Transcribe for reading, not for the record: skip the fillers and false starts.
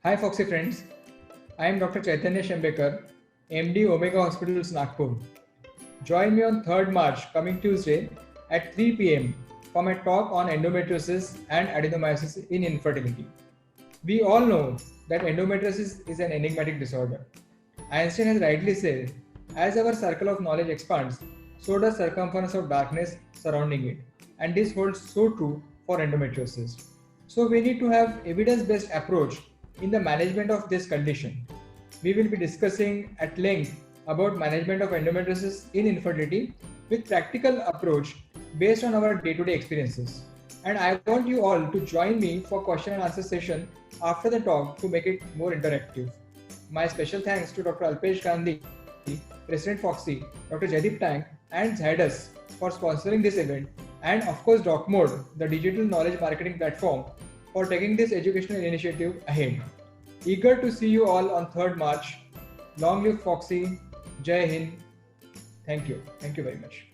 Hi Foxy friends, I am Dr. Chaitanya Shembekar, MD Omega Hospitals Nagpur. Join me on 3rd March coming Tuesday at 3 pm for my talk on endometriosis and adenomyosis in infertility. We all know that endometriosis is an enigmatic disorder. Einstein has rightly said, as our circle of knowledge expands, so does circumference of darkness surrounding it. And this holds so true for endometriosis. So we need to have evidence-based approach in the management of this condition. We will be discussing at length about management of endometriosis in infertility with practical approach based on our day-to-day experiences. And I want you all to join me for question and answer session after the talk to make it more interactive. My special thanks to Dr. Alpesh Gandhi, President Foxy, Dr. Jaideep Tank, and Zydus for sponsoring this event, and of course DocMode, the digital knowledge marketing platform, for taking this educational initiative ahead. Eager to see you all on 3rd March. Long live Foxy. Jai Hind. Thank you. Thank you very much.